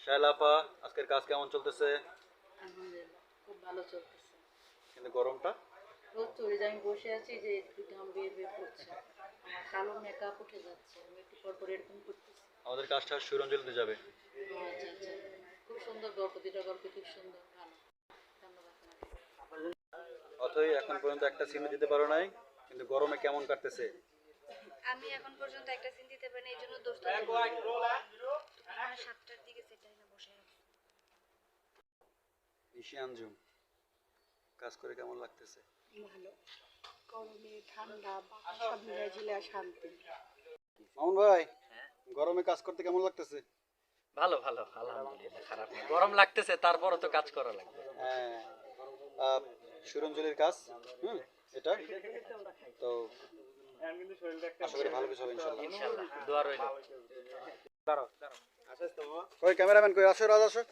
শায়লা আপা, আজকের কাজ কেমন চলতেছে? আলহামদুলিল্লাহ খুব ভালো চলতেছে। কিন্তু গরমটা? প্রচুর, এই যে আমি বসে আছি যে একটু ঘাম বের বের করছে, আমার কালো মেকআপ উঠে যাচ্ছে, আমি একটু পর পর এরকম করতেছি। আমাদের কাজটা সুরঞ্জলিতে যাবে। আচ্ছা আচ্ছা, খুব সুন্দর গল্প, দুটা গল্প খুব সুন্দর, ভালো, ধন্যবাদ আপনাকে। অথই এখন পর্যন্ত একটা সিনে দিতে পারো নাই, কিন্তু গরমে কেমন কাটতেছে? আমি এখন পর্যন্ত একটা সিন দিতে পারিনি, এই জন্য দোস্ত আমার 7টার দিকে সেটাই না বসে আছে। নিশি আঞ্জুম, কাজ করে কেমন লাগতেছে? ভালো। গরমে ঠান্ডা বাতাস সব মিলাই ঝিলে শান্তি। মামুন ভাই, গরমে কাজ করতে কেমন লাগতেছে? ভালো ভালো আলহামদুলিল্লাহ, খারাপ না। গরম লাগতেছে, তারপরও তো কাজ করা লাগবে। হ্যাঁ, সুরঞ্জলির কাজ, এটা তো আশা করি ভালো কিছু হবে ইনশাল্লাহ। ইনশাআল্লাহ, দোয়া রইল। কই ক্যামেরাম্যান কই? আসো রাজ, আসো।